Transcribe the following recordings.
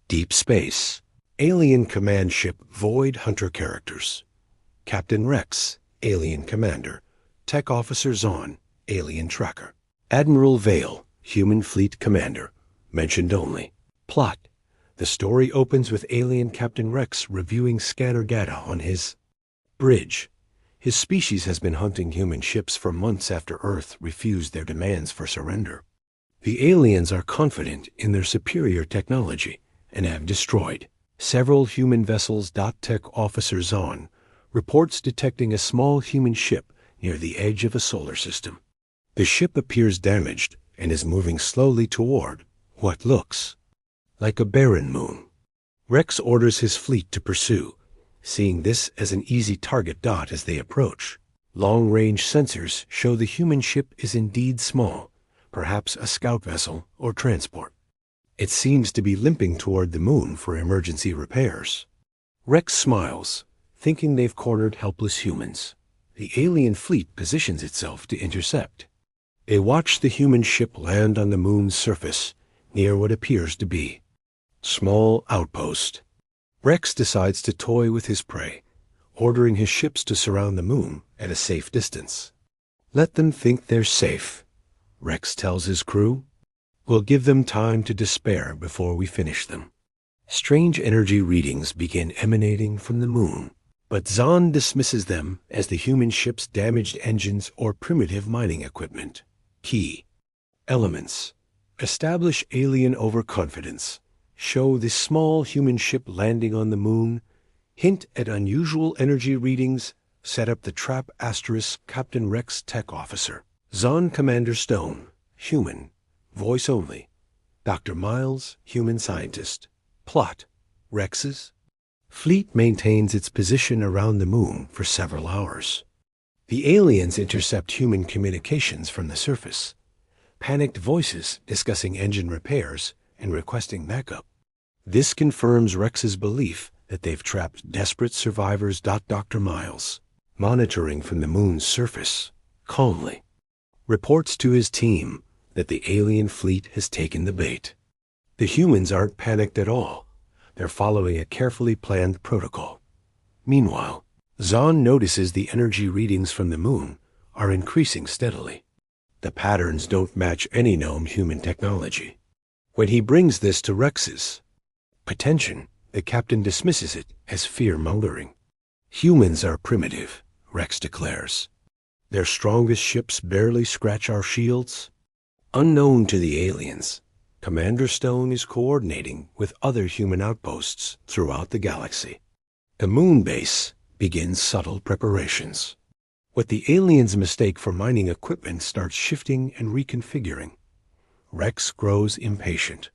Deep Space. Alien Command Ship Void Hunter characters. Captain Rex, Alien Commander. Tech Officer Zahn, Alien Tracker. Admiral Vale, Human Fleet Commander. Mentioned only. Plot. The story opens with Alien Captain Rex reviewing scanner data on his bridge. His species has been hunting human ships for months after Earth refused their demands for surrender. The aliens are confident in their superior technology and have destroyed several human vessels. Tech Officer Zahn reports detecting a small human ship near the edge of a solar system. The ship appears damaged and is moving slowly toward what looks like a barren moon. Rex orders his fleet to pursue, seeing this as an easy target. As they approach, long-range sensors show the human ship is indeed small, perhaps a scout vessel or transport. It seems to be limping toward the moon for emergency repairs. Rex smiles, thinking they've cornered helpless humans. The alien fleet positions itself to intercept. They watch the human ship land on the moon's surface near what appears to be small outpost. Rex decides to toy with his prey, ordering his ships to surround the moon at a safe distance. Let them think they're safe, Rex tells his crew. We'll give them time to despair before we finish them. Strange energy readings begin emanating from the moon, but Zahn dismisses them as the human ship's damaged engines or primitive mining equipment. Key elements. Establish alien overconfidence. Show the small human ship landing on the moon. Hint at unusual energy readings. Set up the trap. Captain Rex, Tech Officer Zahn. Commander Stone, human, voice only. Dr. Miles, human scientist. Plot. Rex's fleet maintains its position around the moon for several hours. The aliens intercept human communications from the surface. Panicked voices discussing engine repairs and requesting backup. This confirms Rex's belief that they've trapped desperate survivors. Dr. Miles, monitoring from the moon's surface, calmly reports to his team that the alien fleet has taken the bait. The humans aren't panicked at all. They're following a carefully planned protocol. Meanwhile, Zahn notices the energy readings from the moon are increasing steadily. The patterns don't match any known human technology. When he brings this to Rex's attention, the captain dismisses it as fear-mongering. Humans are primitive, Rex declares. Their strongest ships barely scratch our shields. Unknown to the aliens, Commander Stone is coordinating with other human outposts throughout the galaxy. The moon base begins subtle preparations. What the aliens mistake for mining equipment starts shifting and reconfiguring. Rex grows impatient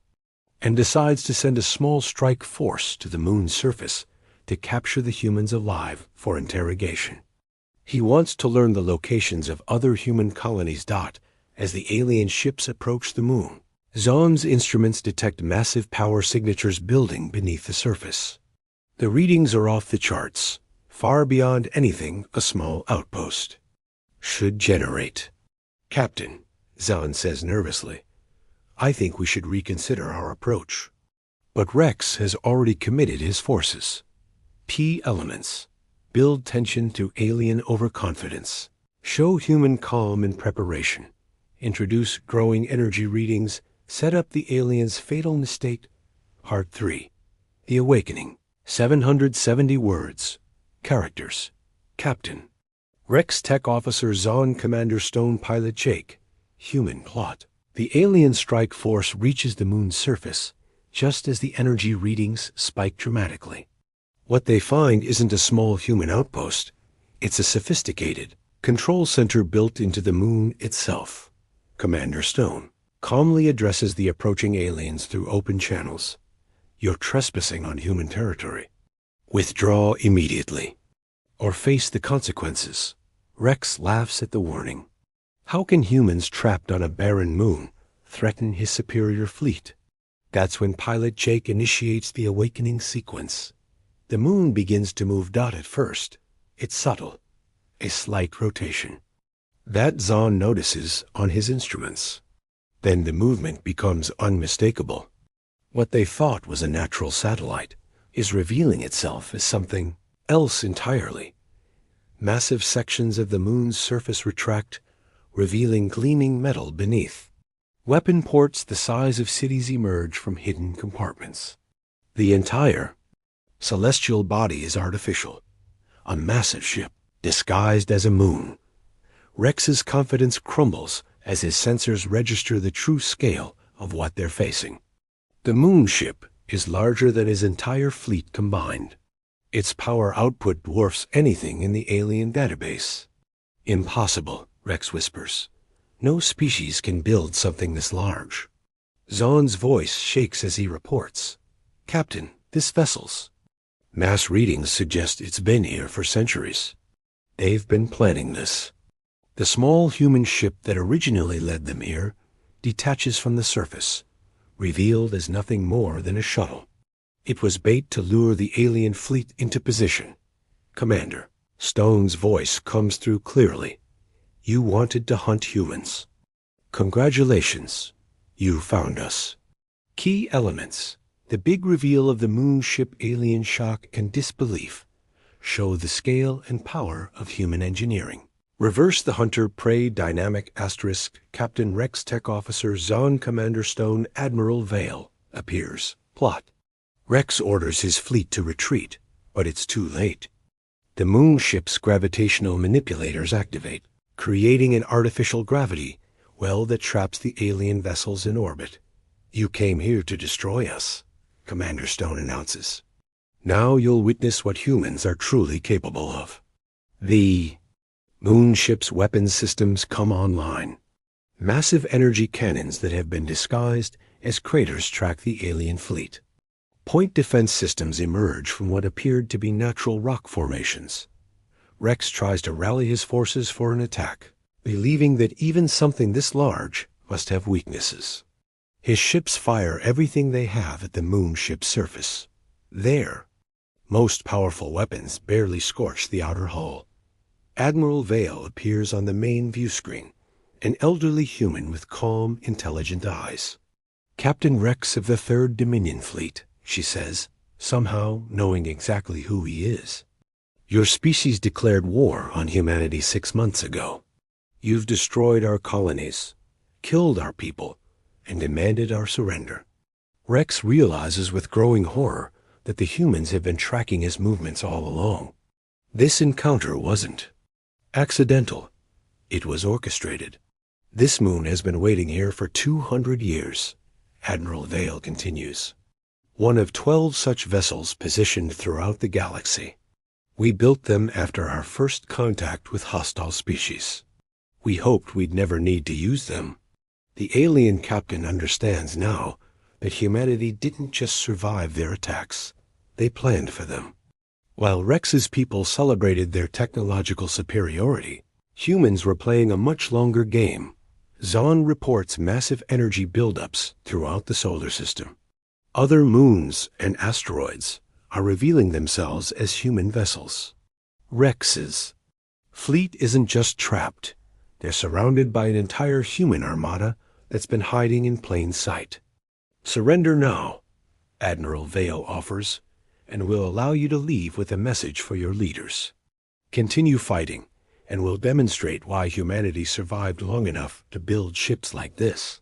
and decides to send a small strike force to the moon's surface to capture the humans alive for interrogation. He wants to learn the locations of other human colonies. As the alien ships approach the moon, Zahn's instruments detect massive power signatures building beneath the surface. The readings are off the charts, far beyond anything a small outpost should generate. Captain, Zahn says nervously, I think we should reconsider our approach. But Rex has already committed his forces. P elements. Build tension through alien overconfidence. Show human calm in preparation. Introduce growing energy readings. Set up the aliens' fatal mistake. Part 3. The Awakening. 770 words. Characters. Captain Rex, Tech Officer Zahn, Commander Stone, Pilot Jake. Human plot. The alien strike force reaches the moon's surface just as the energy readings spike dramatically. What they find isn't a small human outpost. It's a sophisticated control center built into the moon itself. Commander Stone calmly addresses the approaching aliens through open channels. You're trespassing on human territory. Withdraw immediately, or face the consequences. Rex laughs at the warning. How can humans trapped on a barren moon threaten his superior fleet? That's when Pilot Jake initiates the awakening sequence. The moon begins to move. At first, it's subtle, a slight rotation. That Zahn notices on his instruments. Then the movement becomes unmistakable. What they thought was a natural satellite is revealing itself as something else entirely. Massive sections of the moon's surface retract, revealing gleaming metal beneath. Weapon ports the size of cities emerge from hidden compartments. The entire celestial body is artificial, a massive ship disguised as a moon. Rex's confidence crumbles as his sensors register the true scale of what they're facing. The moon ship is larger than his entire fleet combined. Its power output dwarfs anything in the alien database. Impossible, Rex whispers. No species can build something this large. Zahn's voice shakes as he reports. Captain, this vessel's mass readings suggest it's been here for centuries. They've been planning this. The small human ship that originally led them here detaches from the surface, revealed as nothing more than a shuttle. It was bait to lure the alien fleet into position. Commander, Stone's voice comes through clearly. You wanted to hunt humans. Congratulations, you found us. Key elements: the big reveal of the moon ship, alien shock and disbelief, show the scale and power of human engineering. Reverse the Hunter-Prey dynamic asterisk Captain Rex Tech Officer Zahn Commander Stone Admiral Vale appears. Plot. Rex orders his fleet to retreat, but it's too late. The moon ship's gravitational manipulators activate, creating an artificial gravity well that traps the alien vessels in orbit. You came here to destroy us, Commander Stone announces. Now you'll witness what humans are truly capable of. The moon ship's weapons systems come online. Massive energy cannons that have been disguised as craters track the alien fleet. Point defense systems emerge from what appeared to be natural rock formations. Rex tries to rally his forces for an attack, believing that even something this large must have weaknesses. His ships fire everything they have at the moon ship's surface. Their most powerful weapons barely scorch the outer hull. Admiral Vale appears on the main view screen, an elderly human with calm, intelligent eyes. Captain Rex of the 3rd Dominion Fleet, she says, somehow knowing exactly who he is. Your species declared war on humanity 6 months ago. You've destroyed our colonies, killed our people, and demanded our surrender. Rex realizes with growing horror that the humans have been tracking his movements all along. This encounter wasn't accidental. It was orchestrated. This moon has been waiting here for 200 years, Admiral Vale continues. One of 12 such vessels positioned throughout the galaxy. We built them after our first contact with hostile species. We hoped we'd never need to use them. The alien captain understands now that humanity didn't just survive their attacks. They planned for them. While Rex's people celebrated their technological superiority, humans were playing a much longer game. Zahn reports massive energy buildups throughout the solar system. Other moons and asteroids are revealing themselves as human vessels. Rex's fleet isn't just trapped. They're surrounded by an entire human armada that's been hiding in plain sight. Surrender now, Admiral Vale offers, and we'll allow you to leave with a message for your leaders. Continue fighting, and we'll demonstrate why humanity survived long enough to build ships like this.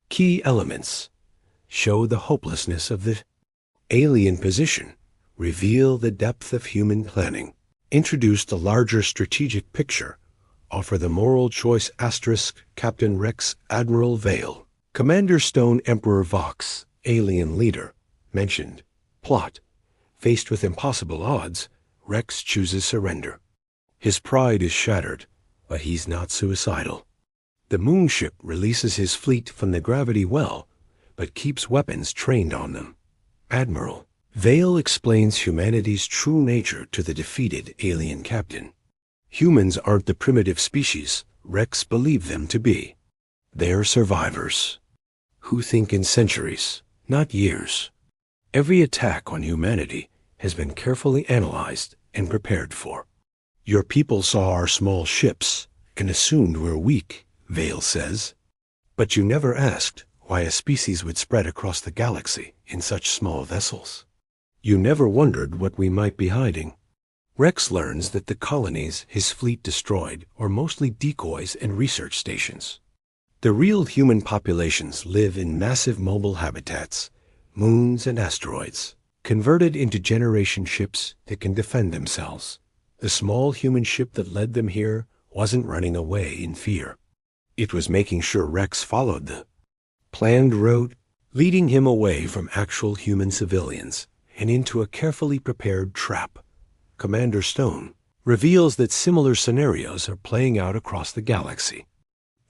Key elements: show the hopelessness of the alien position, reveal the depth of human planning, introduce the larger strategic picture, offer the moral choice asterisk Captain Rex Admiral Vale. Commander Stone Emperor Vox, alien leader, mentioned. Plot: faced with impossible odds, Rex chooses surrender. His pride is shattered, but he's not suicidal. The moon ship releases his fleet from the gravity well, but keeps weapons trained on them. Admiral Vale explains humanity's true nature to the defeated alien captain. Humans aren't the primitive species Rex believed them to be. They're survivors who think in centuries, not years. Every attack on humanity has been carefully analyzed and prepared for. Your people saw our small ships and assumed we're weak, Vale says. But you never asked why a species would spread across the galaxy in such small vessels. You never wondered what we might be hiding. Rex learns that the colonies his fleet destroyed are mostly decoys and research stations. The real human populations live in massive mobile habitats, moons and asteroids, converted into generation ships that can defend themselves. The small human ship that led them here wasn't running away in fear. It was making sure Rex followed the planned route, leading him away from actual human civilians and into a carefully prepared trap. Commander Stone reveals that similar scenarios are playing out across the galaxy.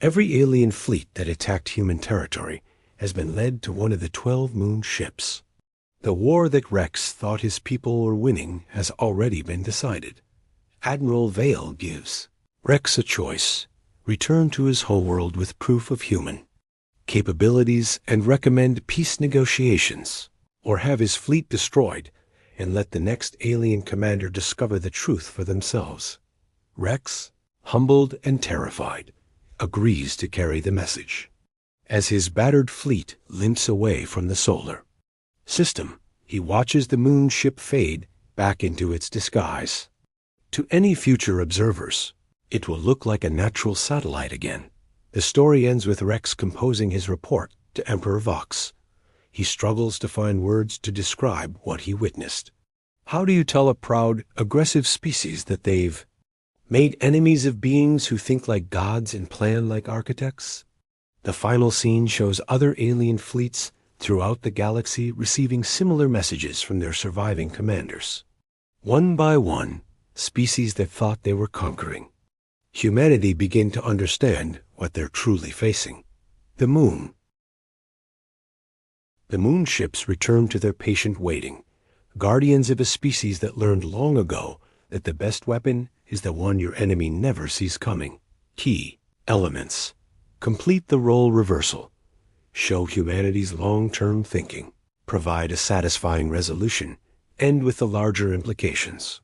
Every alien fleet that attacked human territory has been led to one of the 12 moon ships. The war that Rex thought his people were winning has already been decided. Admiral Vale gives Rex a choice: return to his homeworld with proof of human capabilities and recommend peace negotiations, or have his fleet destroyed and let the next alien commander discover the truth for themselves. Rex, humbled and terrified, agrees to carry the message. As his battered fleet limps away from the solar system, he watches the moon ship fade back into its disguise. To any future observers, it will look like a natural satellite again. The story ends with Rex composing his report to Emperor Vox. He struggles to find words to describe what he witnessed. How do you tell a proud, aggressive species that they've made enemies of beings who think like gods and plan like architects? The final scene shows other alien fleets throughout the galaxy receiving similar messages from their surviving commanders. One by one, species that thought they were conquering humanity begin to understand what they're truly facing: the moon. The moon ships return to their patient waiting, guardians of a species that learned long ago that the best weapon is the one your enemy never sees coming. Key elements: complete the role reversal, show humanity's long-term thinking, provide a satisfying resolution, end with the larger implications.